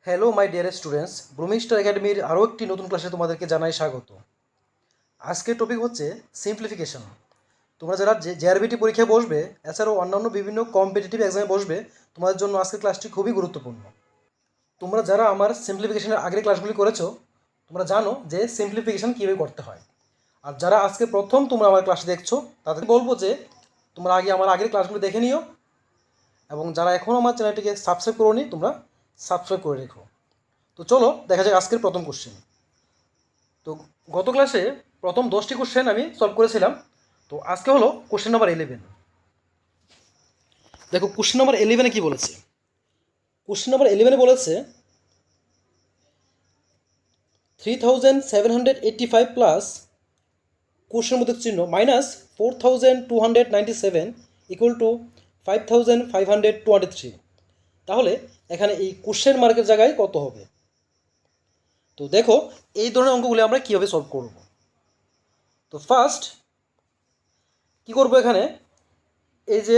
Hello my dear students, ব্রুমিস্টার একাডেমির আরও একটি নতুন ক্লাসে তোমাদেরকে জানাই স্বাগত। আজকের টপিক হচ্ছে সিম্পলিফিকেশন। তোমরা যারা জেআরবিটি পরীক্ষায় বসবে, এছাড়াও অন্যান্য বিভিন্ন কম্পিটিটিভ এক্সামে বসবে, তোমাদের জন্য আজকের ক্লাসটি খুবই গুরুত্বপূর্ণ। তোমরা যারা আমার সিম্পলিফিকেশনের আগের ক্লাসগুলি করেছো, তোমরা জানো যে সিম্পলিফিকেশন কীভাবে করতে হয়। আর যারা আজকে প্রথম তোমরা আমার ক্লাস দেখছো, তাদের বলবো যে তোমরা আগে আমার আগের ক্লাসগুলি দেখে নিও, এবং যারা এখনও আমার চ্যানেলটিকে সাবস্ক্রাইব করোনি, তোমরা সাবস্ক্রাইব করে রেখো। তো চলো দেখা যাক আজকের প্রথম কোশ্চেন। তো গত ক্লাসে প্রথম 10টি কোশ্চেন আমি সলভ করেছিলাম। তো আজকে হলো কোশ্চেন নাম্বার 11। দেখো কোশ্চেন নাম্বার 11-এ কী বলেছে। কোশ্চেন নাম্বার 11-এ বলেছে 3785 প্লাস কোশ্চেন মধ্যে চিহ্ন মাইনাস 4297 ইকুয়াল টু 5523। তাহলে এখানে এই কোশ্চেন মার্কের জায়গায় কত হবে। তো দেখো এই ধরনের অঙ্কগুলি আমরা কীভাবে সলভ করব। তো ফার্স্ট কী করবো, এখানে এই যে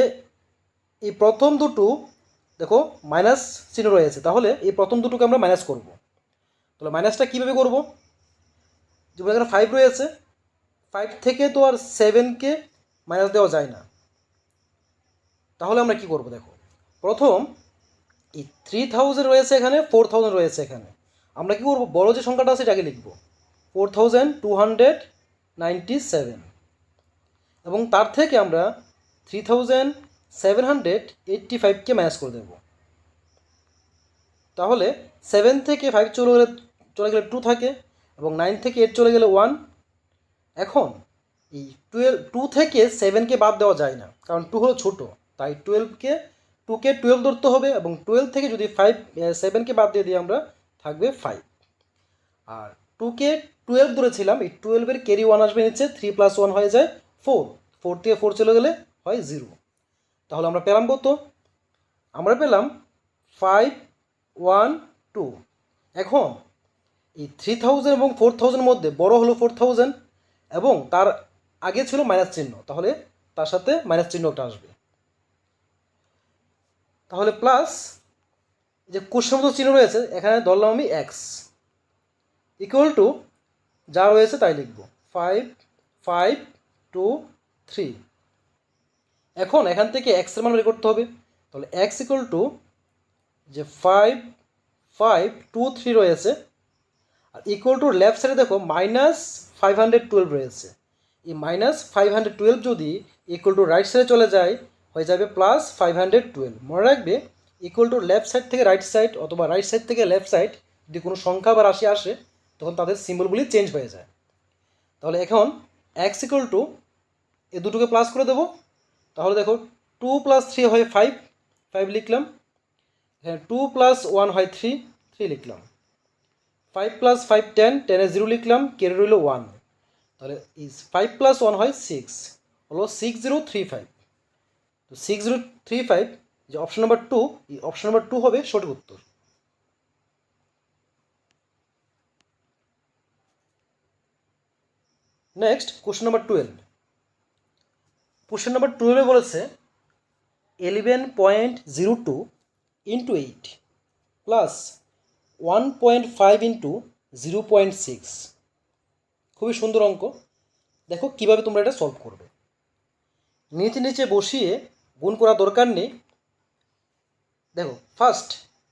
এই প্রথম দুটো দেখো মাইনাস চিহ্ন রয়েছে, তাহলে এই প্রথম দুটোকে আমরা মাইনাস করব। তাহলে মাইনাসটা কীভাবে করব, যেমন এখানে 5 রয়েছে, 5 থেকে তো আর 7কে মাইনাস দেওয়া যায় না। তাহলে আমরা কি করব, দেখো প্রথম এই 3000 রয়েছে এখানে, 4000 রয়েছে এখানে, আমরা কি করব, বড় যে সংখ্যাটা আছে এটাকে লিখব 4297, এবং তার থেকে আমরা 3785কে মাইনাস করে দেব। তাহলে 7 থেকে 5 চলে গেলে 2 থাকে, এবং 9 থেকে 8 চলে গেলে 1। এখন এই 2 থেকে 7কে বাদ দেওয়া যায় না, কারণ 2 হলো ছোটো, তাই 2কে 12 ধরতে হবে, এবং 12 থেকে যদি 7কে বাদ দিয়ে আমরা থাকবে 5। আর 2কে 12 ধরেছিলাম, এই 12-এর ক্যারি 1 আসবে নিচে, 3 + 1 হয়ে যায় 4, 4 থেকে 4 চলে গেলে হয় 0। তাহলে আমরা পেলাম কত, আমরা পেলাম 512। এখন এই 3000 এবং 4000 মধ্যে বড় হলো 4000, এবং তার আগে ছিল মাইনাস চিহ্ন, তাহলে তার সাথে মাইনাস চিহ্নটা আসবে। তাহলে প্লাস যে কোশ্চেন মতো চিহ্ন রয়েছে এখানে ধরলাম আমি এক্স, ইকুয়াল টু যা রয়েছে তাই লিখব 5523। এখন এখান থেকে এক্সের মান বের করতে হবে। তাহলে এক্স ইকুয়াল টু যে 5523 রয়েছে, আর ইকুয়াল টু লেফট সাইডে দেখো -512 রয়েছে। এই -512 যদি ইকুয়াল টু রাইট সাইডে চলে যায়, হয়ে যাবে +512। মনে রাখবে, ইকুয়াল টু লেফট সাইড থেকে রাইট সাইড অথবা রাইট সাইড থেকে লেফট সাইড যদি কোনো সংখ্যা বা রাশি আসে, তখন তাদের সিম্বলগুলি চেঞ্জ হয়ে যায়। তাহলে এখন এক্স ইকুয়াল টু এই দুটোকে প্লাস করে দেবো। তাহলে দেখো 2 + 3 হয় 5, 5 লিখলাম। এখানে 2 + 1 হয় 3, 3 লিখলাম। 5 + 5 10, 10-এ 0 লিখলাম, কেটে রইল 1। তাহলে এই 5 + 1 হয় 6, হলো 6035। তো 6035 যে অপশন নাম্বার 2, এই অপশন নাম্বার 2 হবে সঠিক উত্তর। Next question number 12। Question number 12-এ বলেছে 11.02 × 8 প্লাস 1.5 × 0.6। খুবই সুন্দর অঙ্ক। দেখো কিভাবে তোমরা এটা সলভ করবে। নিচে নিচে বসিয়ে গুণ করা দরকার নেই। দেখো ফার্স্ট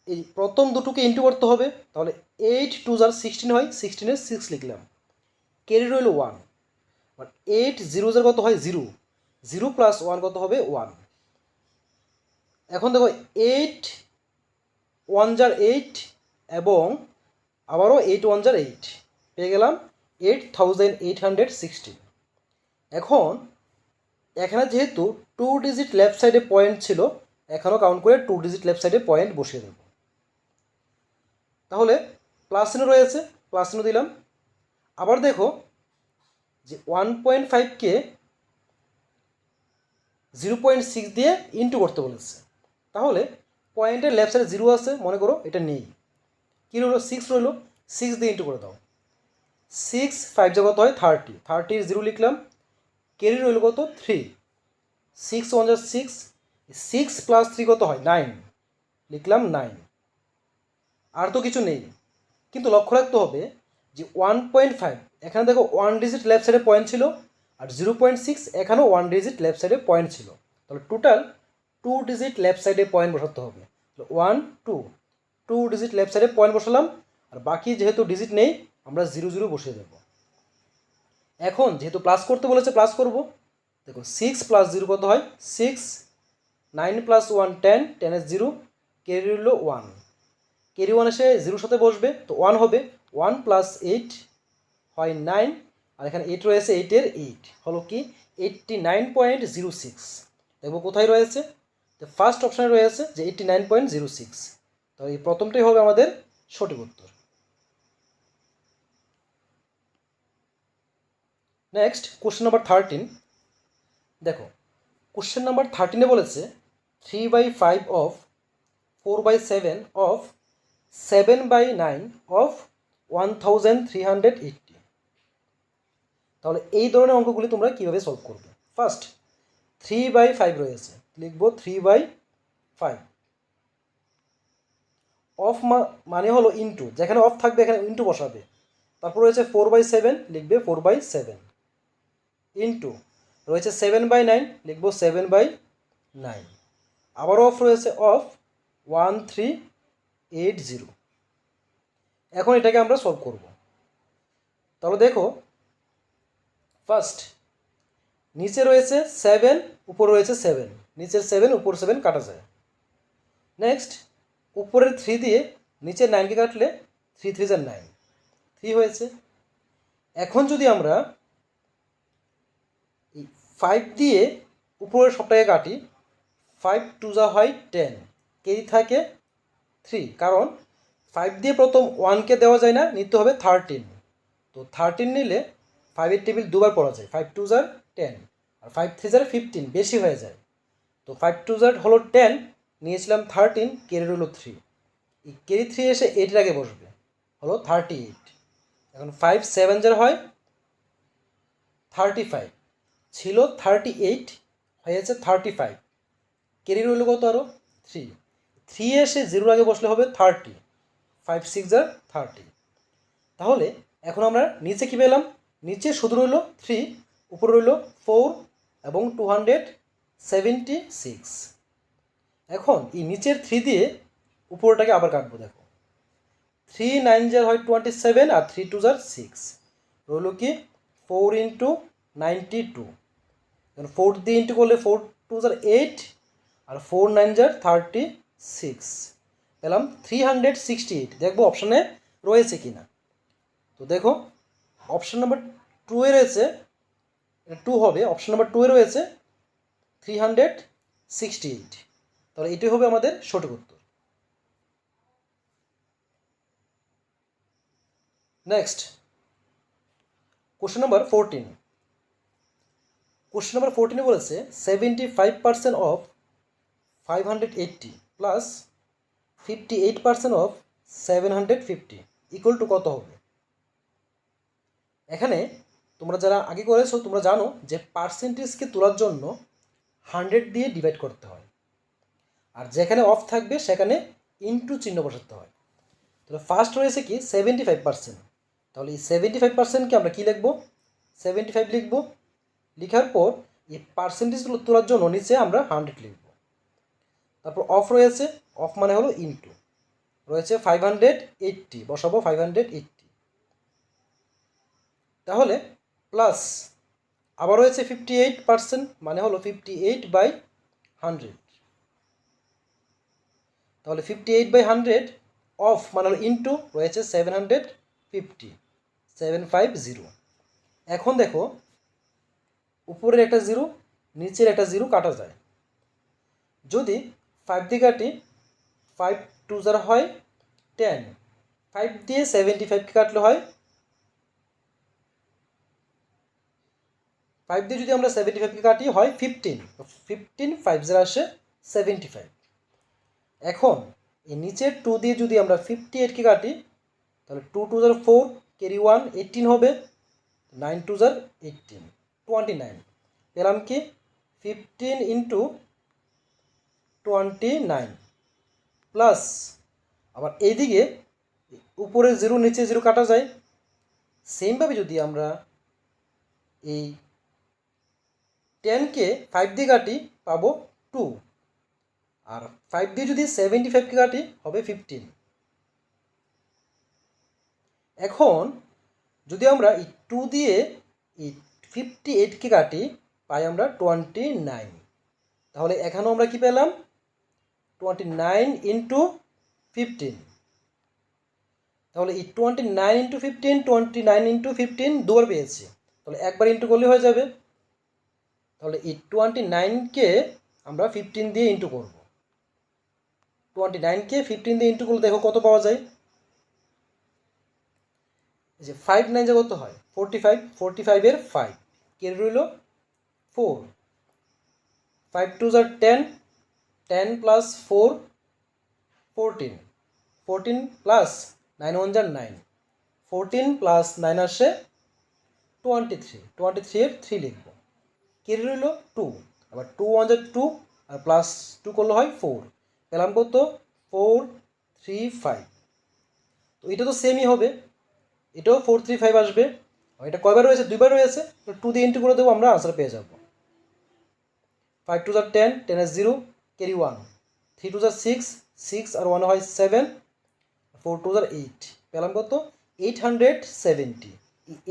এই প্রথম দুটোকে ইন্টু করতে হবে। তাহলে 8 2 * 16 হয়, 16-এ 6 লিখলাম, ক্যারি রইল 1। 8 0 0 কত হয় 0, 0 + 1 কত হবে 1। এখন দেখো 8 1 * 8, এবং আবারও 8 1 * 8, পেয়ে গেলাম 8816। এখন এখানে যেহেতু 2 ডিজিট লেফট সাইডে পয়েন্ট ছিল, এখানেও কাউন্ট করে 2 ডিজিট লেফট সাইডে পয়েন্ট বসিয়ে দেব। তাহলে প্লাস চিহ্ন রয়েছে, প্লাস চিহ্ন দিলাম। আবার দেখো যে 1.5কে 0.6 দিয়ে ইন্টু করতে বলেছে। তাহলে পয়েন্টের লেফট সাইডে 0 আছে, মনে করো এটা নেই, কী রইলো 6 রইলো, 6 দিয়ে ইন্টু করে দাও। 6 5 = কত হয় 30, 30-এর 0 লিখলাম, ক্যারি রইল কত 3, 6 1 * 6, 6 + 3 কত হয় 9, লিখলাম 9। আর তো কিছু নেই, কিন্তু লক্ষ্য রাখতে হবে যে 1.5 এখানে দেখো 1 ডিজিট লেফট সাইডে পয়েন্ট ছিল, আর 0.6 এখানেও 1 ডিজিট লেফট সাইডে পয়েন্ট ছিল। তাহলে টোটাল 2 ডিজিট লেফট সাইডে পয়েন্ট বসাতে হবে। 1 2 ডিজিট লেফট সাইডে পয়েন্ট বসালাম, আর বাকি যেহেতু ডিজিট নেই আমরা 0 0 বসিয়ে দেব। এখন যেহেতু প্লাস করতে বলেছে প্লাস করব। দেখো 6 প্লাস 0 কত হয়? 6, 9 প্লাস 1 10, 10 এর 0, ক্যারি রইল 1, ক্যারি 1 এসে 0 সাথে বসবে, তো 1 হবে। 1 প্লাস 8 হয় 9, আর এখানে 8 রয়েছে, 8 এর 8 হলো কি 89.06। দেখবো কোথায় রয়েছে, তো ফার্স্ট অপশানে রয়েছে যে 89.06। তো এই প্রথমটাই হবে আমাদের সঠিক উত্তর। Next question number 13। দেখো কোশ্চেন নাম্বার 13-এ বলেছে 3/5 অফ 4/7 অফ 7/9 অফ 1380। তাহলে এই ধরনের অঙ্কগুলি তোমরা কীভাবে সলভ করবে? ফার্স্ট 3/5 রয়েছে, লিখব 3/5। অফ মানে হলো ইন্টু, যেখানে অফ থাকবে এখানে ইন্টু বসাবে। তারপর রয়েছে 4/7, লিখবে 4/7, ইন্টু রয়েছে 7/9, লিখব 7/9। আবারও অফ রয়েছে, অফ 1380। এখন এটাকে আমরা সলভ করব। তাহলে দেখো ফার্স্ট নিচে রয়েছে 7, উপরে রয়েছে 7, নিচের 7 উপর 7 কাটা যায়। নেক্সট উপরের 3 দিয়ে নিচের 9কে কাটলে 3 3 9, 3 হয়েছে। এখন যদি আমরা 5 দিয়ে উপরের সবটাকে কাটি, 5 2 হয় 10, কেই থাকে 3, কারণ 5 দিয়ে প্রথম 1কে দেওয়া যায় না, নিতে হবে 13। তো 13 নিলে 5-এর টেবিল দুবার পড়া যায়, 5 2 10, আর 5 3 15, বেশি হয়ে যায়। তো 5 2 হলো 10, নিয়েছিলাম 13, কেড়ে রইল 3। এই কেড়ে 3 এসে 8-এর আগে বসবে, হলো 38। এখন 5 7 হয় 35, ছিল 38, হয়েছে 35, কেড়ে রইল কত আরও 3, 3 এসে 0-এর আগে বসলে হবে 30, 5 6 30। তাহলে এখন আমরা নিচে কী পেলাম? নিচে শুধু রইল 3, উপরে রইল 4 এবং 276। এখন এই নিচের 3 দিয়ে উপরটাকে আবার কাটবো। দেখো 3 9 হয় 27, আর 3 2 6, রইল কি 4 × 92। এখন 4 দিয়ে ইন্টু করলে 4 2 8, আর 4 9 36, পেলাম 368। দেখবো অপশানে রয়েছে কি না। তো দেখো অপশান নাম্বার 2-এ রয়েছে, 2 হবে, অপশান নাম্বার 2-এ রয়েছে 368। তাহলে এটাই হবে আমাদের সঠিক উত্তর। Next question number 14। Question number 14-এ বলেছে 75% of 580 plus 58% of 750 equal to কত হবে? এখানে তোমরা যারা আগে করেছো তোমরা জানো যে পার্সেন্টেজকে তোলার জন্য 100 দিয়ে ডিভাইড করতে হয়, আর যেখানে অফ থাকবে সেখানে ইনটু চিহ্ন বসাতে হয়। তাহলে ফার্স্ট রয়েছে কি 75%, তাহলে এই 75%কে আমরা কী লিখব? 75 লিখব। লেখার পর এই পার্সেন্টেজগুলো তোলার জন্য নিচে আমরা 100 লিখব। তারপর অফ রয়েছে, অফ মানে হলো ইনটু, রয়েছে 580, বসাবো 580। তাহলে প্লাস আবার রয়েছে 58%, মানে হলো 58/100। তাহলে 58/100 অফ মানে হলো ইনটু, রয়েছে 750, 750। এখন দেখো উপরের একটা 0, নিচের একটা 0 কাটা যায়। যদি 5 দিয়ে কাটি, 5 2 হয় 10, 5 দিয়ে 75কে কাটলে হয়, 5 দিয়ে যদি আমরা 75কে কাটি হয় 15, 15 5 আসে 75। এখন এই নিচের 2 দিয়ে যদি আমরা 58কে কাটি, তাহলে 2 2 4, ক্যারি 1 18 হবে, 9 2 18, 29। পেলাম কি 15 × 29 প্লাস আবার এইদিকে উপরে 0 নিচে 0 কাটা যায়। সেমভাবে যদি আমরা এই 10কে 5 দিয়ে কাটি পাবো 2, আর 5 দিয়ে যদি 75কে কাটি হবে 15। এখন যদি আমরা এই 2 দিয়ে এই 58কে কাটি পাই আমরা 29। তাহলে এখানেও আমরা কি পেলাম 29 ইন্টু 15। তাহলে এই 29 ইন্টু 15, 29 ইন্টু 15 দুবার পেয়েছি, তাহলে একবার ইন্টু করলে হয়ে যাবে। তাহলে এই 29কে আমরা 15 দিয়ে ইন্টু করব। 29কে 15 দিয়ে ইন্টু করলে দেখো কত পাওয়া যায়। এই যে 5 9 কত হয় 45, 45-এর 5 কে রইল 4, 5 2 are 10, 10 plus 4 14, 14 plus 9 1 are 9, 14 plus 9 আসে 23, 23-এর 3 লিখব। কে রইল 2, আবার 2 1 are 2 আর প্লাস 2 করলে হয় 4, পেলাম কত 4 3 5। তো এটা তো সেমই হবে, এটাও 4 3 5 আসবে। এটা কয়বার রয়েছে, দুইবার রয়েছে, তো 2 দিয়ে ইন্টু করে দেবো, আমরা আনসার পেয়ে যাব। 5 2 are 10, 10 is 0, carry 1, 3 2 are 6, 6 আর 1 হয় 7, 4 2 are 8, পেলাম কত 870।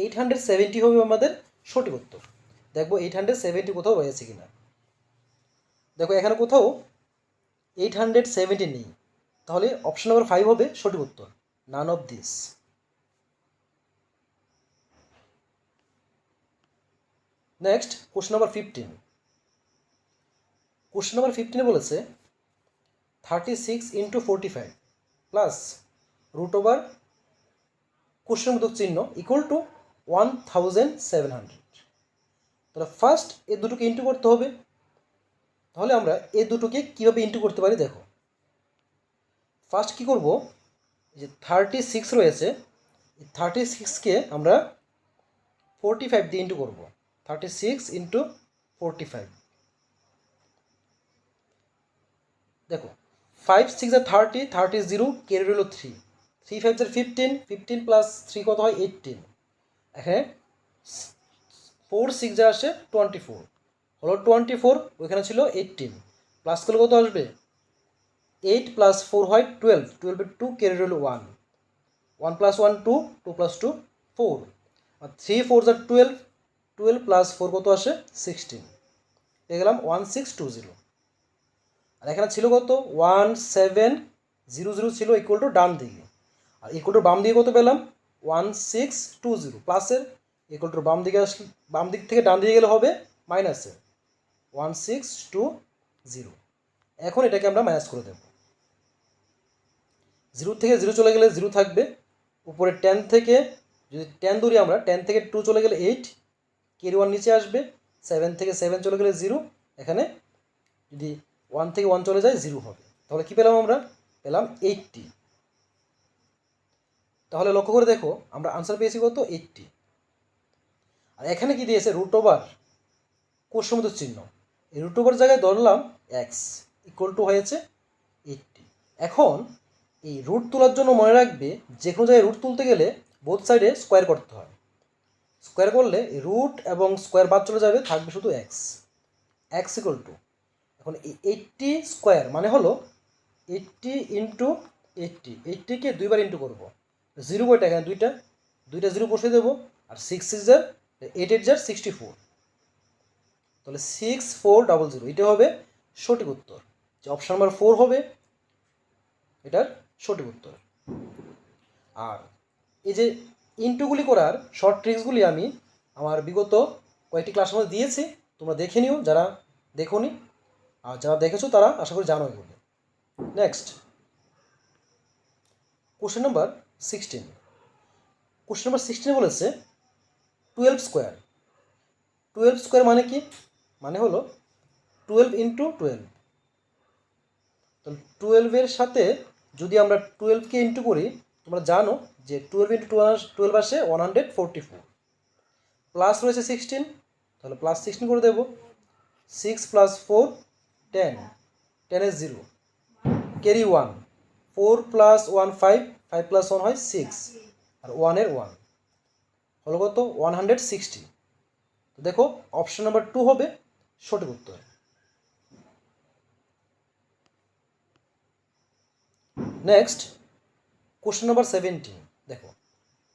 870 হবে আমাদের সঠিক উত্তর। দেখবো 870 কোথাও রয়েছে কিনা। দেখো এখানে কোথাও 870 নেই, তাহলে অপশন নাম্বার 5 হবে সঠিক উত্তর, none of this. Next question number 15। Question number 15 বলেছে 36 into 45 plus root over question বোধক চিহ্ন ইকুয়াল টু 1700। তাহলে ফার্স্ট এই দুটোকে ইন্টু করতে হবে। তাহলে আমরা এই দুটোকে কীভাবে ইন্টু করতে পারি দেখো। ফার্স্ট কী করব, যে 36 রয়েছে, এই 36কে আমরা 45 দিয়ে ইন্টু করবো। 36 ইন্টু 45, দেখো 5 6 are 30, 30 0, কে রইল 3, 3 5 are 15, 15 প্লাস 3 কত হয় 18। এখানে 4 6 আসে 24, হলো 24, ওইখানে ছিল 18, প্লাস করলে কত আসবে 8 প্লাস 4 হয় 12, 12-এর 2, কে রইল 1, 1 প্লাস 1 2, 2 প্লাস 2 4, আর 3 4 are 12, 12 প্লাস 4 কত আসে 16, পেয়ে গেলাম 1620। আর এখানে ছিল কত 1700 ছিল ইকুয়াল টু ডান দিকে, আর ইকুয়াল টু বাম দিকে কত পেলাম 1620, প্লাসের ইকুয়াল টু বাম দিকে আসলে বাম দিক থেকে ডান দিকে গেলে হবে মাইনাসের 1620। এখন এটাকে আমরা মাইনাস করে দেব। 0 থেকে 0 চলে গেলে 0 থাকবে, উপরে 10 থেকে যদি 10 ধরি আমরা, 10 থেকে 2 চলে গেলে 8, কেরি 1 নিচে আসবে, 7 থেকে 7 চলে গেলে 0, এখানে যদি 1 থেকে 1 চলে যায় 0 হবে। তাহলে কী পেলাম আমরা, পেলাম 80। তাহলে লক্ষ্য করে দেখো আমরা আনসার পেয়েছি কত 80। আর এখানে কি দিয়েছে রুট ওভার কোষমত চিহ্ন, এই রুট ওভার জায়গায় ধরলাম এক্স ইকুয়াল টু হয়েছে 80। এখন এই রুট তোলার জন্য মনে রাখবে যে কোনো জায়গায় রুট তুলতে গেলে বোথ সাইডে স্কোয়ার করতে হয়। স্কোয়ার করলে রুট এবং স্কোয়ার বাদ চলে যাবে, থাকবে শুধু এক্স, এক্স ইকুয়াল টু, এখন এই 80 স্কোয়ার মানে হলো 80 ইন্টু 80, 80-কে দুইবার ইন্টু করবো, 0 কয়টা এখানে দুইটা, দুইটা 0 বসিয়ে দেবো, আর 6 6 যার 8 8 যার 64, তাহলে 6400, এটা হবে সঠিক উত্তর, যে অপশান নাম্বার 4 হবে এটার সঠিক উত্তর। আর এই যে ইন্টুগুলি করার শর্ট ট্রিক্সগুলি আমি আমার বিগত কয়েকটি ক্লাসের মধ্যে দিয়েছি, তোমরা দেখে নিও যারা দেখোনি, আর যারা দেখেছো তারা আশা করি জানো এগুলো। Next question number 16। Question number 16 বলেছে 12 স্কোয়ার। 12 স্কোয়ার মানে কি, মানে হলো 12 ইন্টু 12। তাহলে 12-এর সাথে যদি আমরা 12-কে ইন্টু করি, তোমরা জানো যে 12 ইন্টু 12 আসে 144, প্লাস রয়েছে 16, তাহলে প্লাস 16 করে দেবো, 6 প্লাস 4 10, 10 is 0, carry 1, 4 plus 1 5, 5 + 1 হয় 6, আর 1 1 হলো কত 160। তো দেখো অপশন নাম্বার 2 হবে সঠিক উত্তর। Next question number 17। দেখো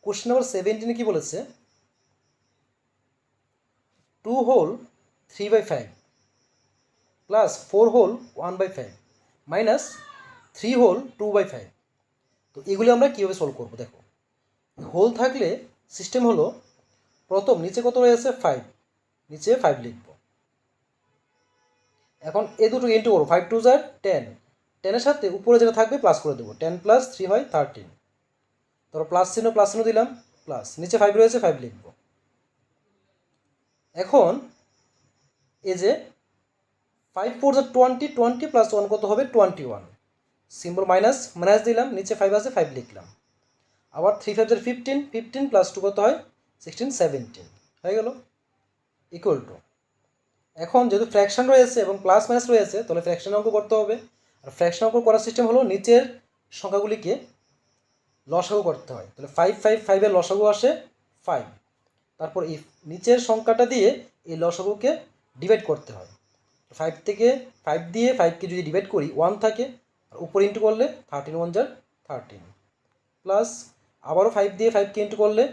কোশ্চেন নাম্বার 17 কি বলেছে, 2 whole 3/5 plus 4 whole 1/5 minus 3 whole 2/5। তো এগুলি আমরা কীভাবে সলভ করবো? দেখো হোল থাকলে সিস্টেম হলো প্রথম নিচে কত রয়েছে 5, নিচে 5 লিখব। এখন এ দুটো ইন্টু করবো, 5 2 = 10, 10-এর সাথে উপরে যেটা থাকবে প্লাস করে দেবো, 10 + 3 হয় 13। তারপর প্লাস চিহ্ন দিলাম, প্লাস নিচে 5 রয়েছে 5 লিখব। এখন এই যে 5 4 = 20, 20 + 1 কত হবে 21, সিম্বল মাইনাস দিলাম, নিচে 5 আছে 5 লিখলাম। আবার 3 5 = 15, 15 + 2 কত হয় 16, 17 হয়ে গেল ইকুয়াল টু। এখন যেহেতু ফ্র্যাকশন রয়েছে এবং প্লাস মাইনাস রয়েছে, তাহলে ফ্র্যাকশন অঙ্ক করতে হবে। আর ফ্র্যাকশন অঙ্ক করার সিস্টেম হলো নিচের সংখ্যাগুলিকে লসাগু করতে হয়। তাহলে 5 5 5 এর লসাগু আসে 5, তারপর এই নিচের সংখ্যাটা দিয়ে এই লসাগুকে ডিভাইড করতে হয়। 5 থেকে 5 দিয়ে 5কে যদি ডিভাইড করি 1 থাকে, আর উপরে ইন্টু করলে 13 1 = 13, প্লাস আবারও 5 দিয়ে 5কে ইন্টু করলে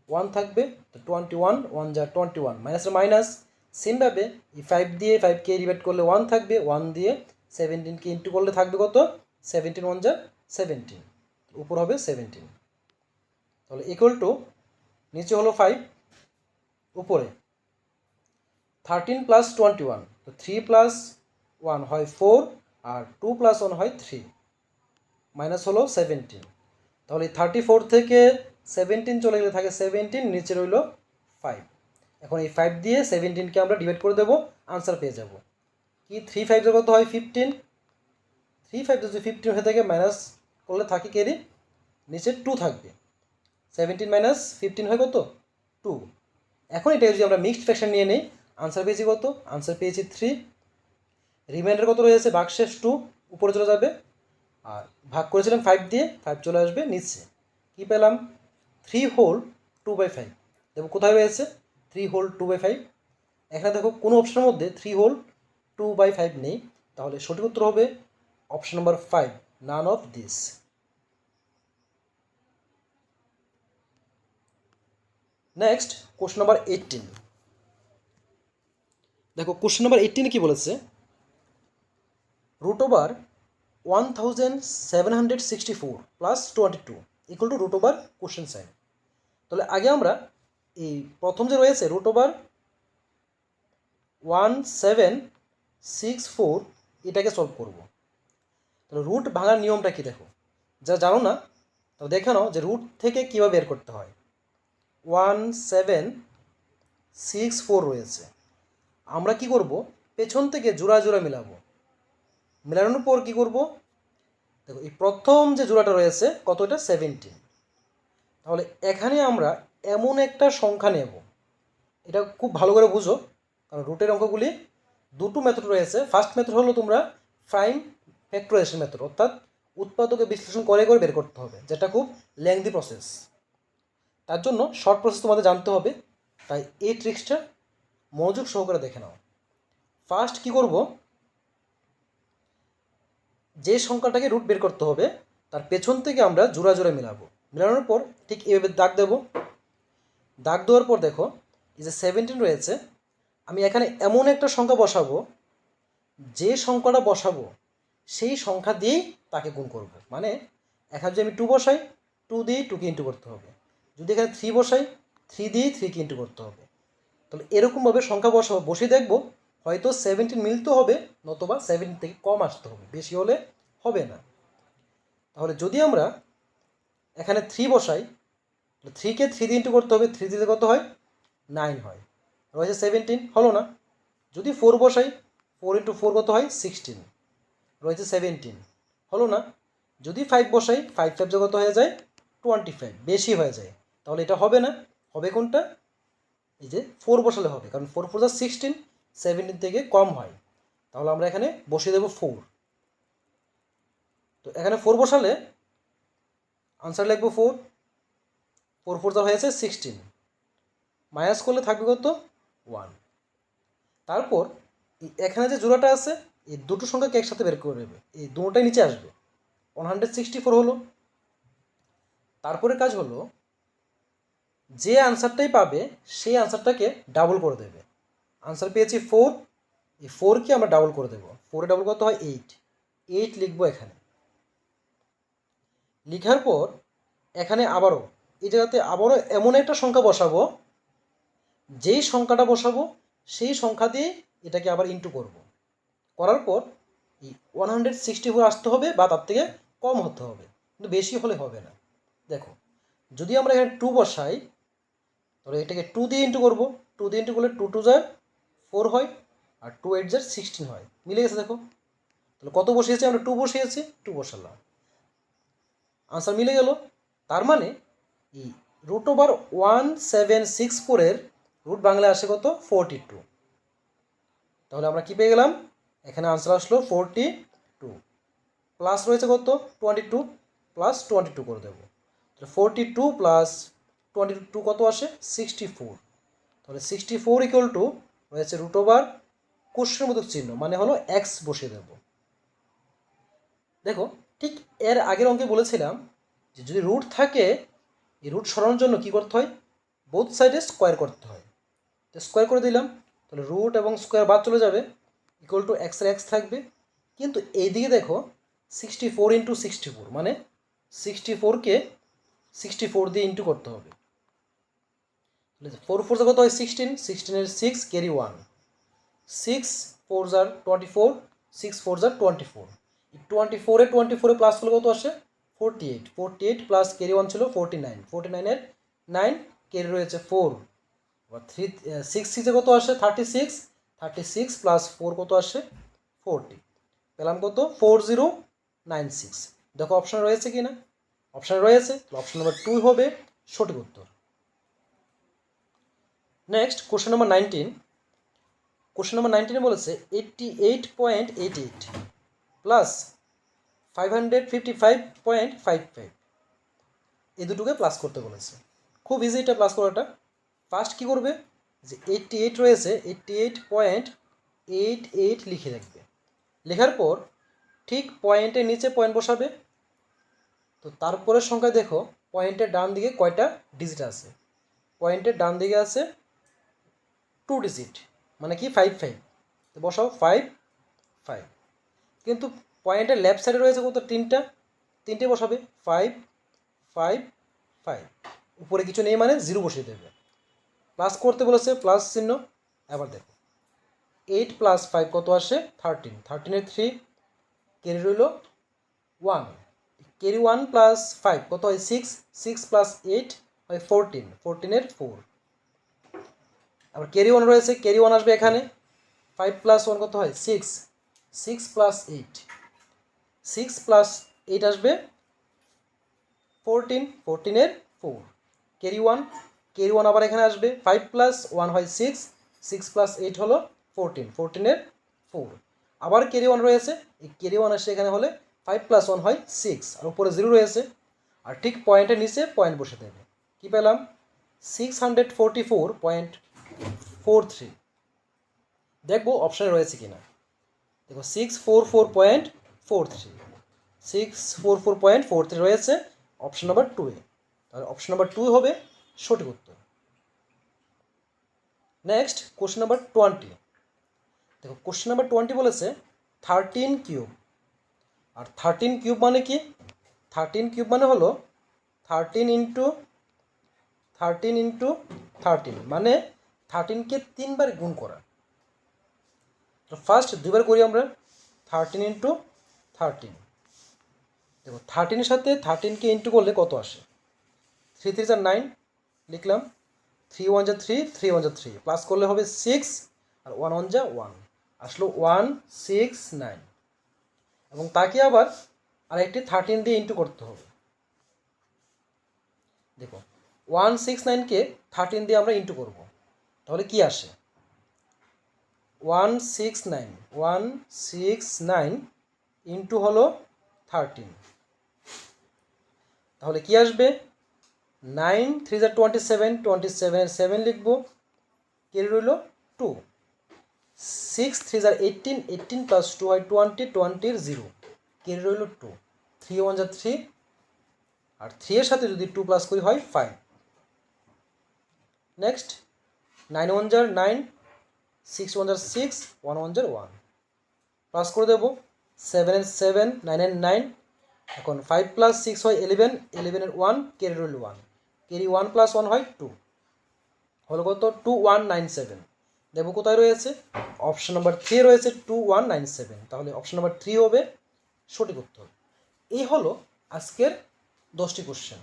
1 থাকবে, তো 21 1 = 21, মাইনাসের মাইনাস। সেমভাবে এই 5 দিয়ে 5কে ডিভাইড করলে 1 থাকবে, 1 দিয়ে 17কে ইন্টু করলে থাকবে কত 17 1 = 17, উপর হবে 17। তাহলে ইকুয়াল টু নিচে হলো 5, উপরে 13 + 21, তো 3 + 1 হয় 4, আর 2 + 1 হয় 3, মাইনাস হলো 17। তাহলে 34 থেকে 17 চলে গেলে থাকে 17, নিচে রইল 5। এখন এই 5 দিয়ে 17কে আমরা ডিভাইড করে দেবো, আনসার পেয়ে যাব কি 3 5 কত হয় 15, 3 5 যদি 15 হয়ে থাকে মাইনাস করলে থাকে কেরি নিচে 2 থাকবে, 17 - 15 হয় কত 2। এখন এটা যদি আমরা মিক্সড ফ্র্যাকশন নিয়ে নিই, আনসার পেয়েছি কত, আনসার পেয়েছি 3, রিমাইন্ডার কত রয়েছে ভাগশেষ 2 উপরে চলে যাবে, আর ভাগ করেছিলাম 5 দিয়ে 5 চলে আসবে নিচে। কী পেলাম 3 হোল 2/5। দেখো কোথায় রয়েছে 3 হোল 2/5, এখানে দেখো কোনো অপশনের মধ্যে 3 হোল 2/5 নেই, তাহলে সঠিক উত্তর হবে option number 5, naan of this. Next question number 18। দেখো কোশ্চেন নাম্বার 18 কি বলেছে, √1764 + 22 ইকুয়াল টু কোশ্চেন সাইন। তাহলে আগে আমরা এই প্রথম যে রয়েছে √1764 এটাকে সলভ করব। তাহলে রুট ভাঙার নিয়মটা কি দেখো, যা জানো না তাহলে দেখে নাও যে রুট থেকে কীভাবে বের করতে হয়। 1764 রয়েছে, আমরা কি করব পেছন থেকে জোড়া জোড়া মিলাবো, মেলানোর পর কী করব, দেখো এই প্রথম যে জোড়াটা রয়েছে কতটা 17। তাহলে এখানে আমরা এমন একটা সংখ্যা নেব, এটা খুব ভালো করে বুঝো, কারণ রুটের অঙ্কগুলি দুটো মেথড রয়েছে। ফার্স্ট মেথড হলো তোমরা প্রাইম ফ্যাক্টরাইজেশন মেথড, অর্থাৎ উৎপাদকে বিশ্লেষণ করে করে বের করতে হবে, যেটা খুব লেংদি প্রসেস। তার জন্য শর্ট প্রসেস তোমাদের জানতে হবে, তাই এই ট্রিক্সটা মনোযোগ সহকারে দেখে নাও। ফার্স্ট কি করব, যে সংখ্যাটাকে রুট বের করতে হবে তার পেছন থেকে আমরা জোড়া জোড়া মেলাবো, মেলানোর পর ঠিক এভাবে দাগ দেব। দাগ দেওয়ার পর দেখো এই যে 17 রয়েছে, আমি এখানে এমন একটা সংখ্যা বসাবো, যে সংখ্যাটা বসাবো সেই সংখ্যা দিয়েই তাকে গুণ করব। মানে এখানে যদি আমি 2 বসাই 2 দিয়ে 2কে ইন্টু করতে হবে, যদি এখানে 3 বসাই 3 দিয়ে 3কে ইন্টু করতে হবে। তাহলে এরকমভাবে সংখ্যা বসাবো, বসে দেখবো হয়তো 17 মিলতে হবে, নতুবা 17 থেকে কম আসতে হবে, বেশি হলে হবে না। তাহলে যদি আমরা এখানে 3 বসাই, 3কে 3 দিয়ে ইন্টু করতে হবে, 3 দিতে কত হয় 9 হয়, রয়েছে 17, হলো না। যদি 4 বসাই 4 × 4 কত হয় 16, রয়েছে 17, হলো না। যদি 5 বসাই 5 5 কত হয়ে যায় 25, বেশি হয়ে যায়, তাহলে এটা হবে না। হবে কোনটা, এই যে 4 বসালে হবে, কারণ 4 4 = 16, 17 থেকে কম হয়। তাহলে আমরা এখানে বসিয়ে দেবো 4। তো এখানে 4 বসালে আনসার লিখবো 4, 4 4 হয়েছে 16, মাইনাস করলে থাকবে কত 1। তারপর এখানে যে জোড়াটা আছে এই দুটো সংখ্যাকে একসাথে বের করে নেবে, এই দুটোটাই নিচে আসবে, 164 হলো। তারপরে কাজ হলো যে আনসারটাই পাবে সেই আনসারটাকে ডাবল করে দেবে। আনসার পেয়েছি 4, এই 4কে আমরা ডাবল করে দেবো, 4 ডাবল কত হয় 8, 8 লিখবো এখানে। লিখার পর এখানে আবারও এই জায়গাতে আবারও এমন একটা সংখ্যা বসাবো, যেই সংখ্যাটা বসাবো সেই সংখ্যা দিয়ে এটাকে আবার ইন্টু করব। করার পর এই 164 আসতে হবে বা তার থেকে কম হতে হবে, কিন্তু বেশি হলে হবে না। দেখো যদি আমরা এখানে 2 বসাই তাহলে এটাকে 2 দিয়ে ইন্টু করবো, 2 দিয়ে ইন্টু করলে 2 2 যায় 4 হয়, আর 2 8 যায় 16 হয়, মিলে গেছে। দেখো তাহলে কত বসিয়েছি আমরা, 2 বসিয়েছি, 2 বসালাম, আনসার মিলে গেল। তার মানে এই √176/4 রুট বাংলায় আসে কত 42। তাহলে আমরা কি পেয়ে গেলাম, এখানে আনসার আসলো 42, প্লাস রয়েছে কত 22, প্লাস 22 করে দেবো, তাহলে 42 প্লাস 22 কত আসে 64। তাহলে 64 ইকুয়াল টু রয়েছে কোশ্চেনবোধক চিহ্ন, মানে হলো এক্স বসিয়ে দেব। দেখো ঠিক এর আগের অঙ্কে বলেছিলাম যে যদি রুট থাকে এই রুট সরানোর জন্য কী করতে হয়, বোথ সাইডে স্কোয়ার করতে হয়। তো স্কোয়ার করে দিলাম, তাহলে রুট এবং স্কোয়ার বাদ চলে যাবে, ইকুয়াল টু এক্সের এক্স থাকবে। কিন্তু এইদিকে দেখো 64 ইন্টু 64 মানে 64কে 64 দিয়ে ইন্টু করতে হবে। 4 4 কত হয় 16, 16 6 ক্যারি 1, 6 4 24, 6 4 24, 24 24 প্লাস করলে কত আসে 48, 48 প্লাস ক্যারি 1 ছিল 49, 49 9 ক্যারি রয়েছে 4, 3 6 6 কত আসে 36, 36 প্লাস 4 কত আসে 40, পেলাম কত 4096। দেখো অপশান রয়েছে কি না, অপশান রয়েছে, অপশান নাম্বার 2 হবে সঠিক উত্তর। Next question number 19, question number 19 বলেছে 88.88 প্লাস 555.55, এই দুটোকে প্লাস করতে বলেছে। খুব ইজি এটা প্লাস করাটা। ফার্স্ট কী করবে, যে 88 রয়েছে 88.88 লিখে রাখবে, লেখার পর ঠিক পয়েন্টের নিচে পয়েন্ট বসাবে। তো তারপরের সংখ্যায় দেখো পয়েন্টের ডান দিকে কয়টা ডিজিট আছে, পয়েন্টের ডান দিকে আছে 2 ডিজিট, মানে কি 55, তো বসাও 5 5। কিন্তু পয়েন্টের লেফট সাইডে রয়েছে কত তিনটে বসাবে 5 5 5, উপরে কিছু নেই মানে 0 বসিয়ে দেবে। প্লাস করতে বলেছে প্লাস চিহ্ন। এবার দেখো 8 প্লাস 5 কত আসে 13, 13 3 ক্যারি রইল 1, ক্যারি 1 প্লাস 5 কত হয় 6, 6 প্লাস 8 হয় 14, 14 4। আবার ক্যারি 1 রয়েছে, ক্যারি 1 আসবে এখানে, 5 প্লাস 1 কত হয় 6, 6 প্লাস 8, 6 প্লাস 8 আসবে 14, 14 4, ক্যারি 1, ক্যারি 1 আবার এখানে আসবে, 5 প্লাস 1 হয় 6, 6 প্লাস 8 হলো 14, 14 4। আবার ক্যারি 1 রয়েছে, এই ক্যারি 1 আসে এখানে হলে 5 প্লাস 1 হয় 6, আর উপরে 0 রয়েছে, আর ঠিক পয়েন্টের নিচে পয়েন্ট বসে দেবে। কী পেলাম 644.43। দেখবো অপশানে রয়েছে কি না। দেখো 644.43, 644.43 রয়েছে অপশন নাম্বার 2 এ, তাহলে অপশন নাম্বার 2 হবে সঠিক উত্তর। নেক্সট কোশ্চেন নাম্বার 20, দেখো কোশ্চেন নাম্বার 20 বলেছে 13 কিউব, আর 13 কিউব মানে কি, 13 কিউব মানে হলো 13 ইন্টু 13 মানে 13কে 3বার গুণ করা। তো ফার্স্ট 2বার করি আমরা, 13 ইন্টু 13, দেখো 13-এর সাথে 13কে ইন্টু করলে কত আসে 3 3 9 লিখলাম, 3 1 3, 3 1 3, প্লাস করলে হবে 6, আর 1 1 1, আসলো 169, এবং তাকে আবার আরেকটি 13 দিয়ে ইন্টু করতে হবে। দেখো 169কে 13 দিয়ে আমরা ইন্টু করব, তাহলে কি আসে 169 ইন্টু হলো 13, তাহলে কি আসবে 9 3 = 27, 27 7 লিখবো, কেরি রইল 2। 6 3 = 18, 18 + 2 হয় 20, 20 0, কেরি রইল 2। 3 1 = 3, আর 3 এর সাথে যদি 2 প্লাস করি হয় 5। নেক্সট 9 1 = 9, 6 1 = 6, 1 1 = 1, প্লাস করে দেবো। 7 এর 7, 9 এর 9, এখন 5 + 6 হয় 11, 11 এর 1, কেরি রইল 1, কেরি 1 + 1 হয় 2, হলো কত 2197। দেবো কোথায় রয়েছে, অপশন নাম্বার 3 রয়েছে 2197, তাহলে অপশন নাম্বার 3 হবে সঠিক উত্তর। এই হলো আজকের 10টি কোশ্চেন।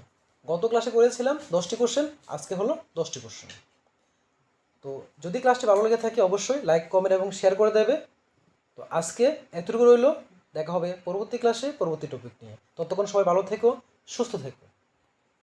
গত ক্লাসে করেছিলাম 10টি কোশ্চেন, আজকে হলো 10টি কোশ্চেন। তো যদি ক্লাসটি ভালো লেগে থাকে অবশ্যই লাইক কমেন্ট এবং শেয়ার করে দেবে। তো আজকে এতটুকু রইল, দেখা হবে পরবর্তী ক্লাসে পরবর্তী টপিক নিয়ে। ততক্ষণ সবাই ভালো থেকো, সুস্থ থেকো।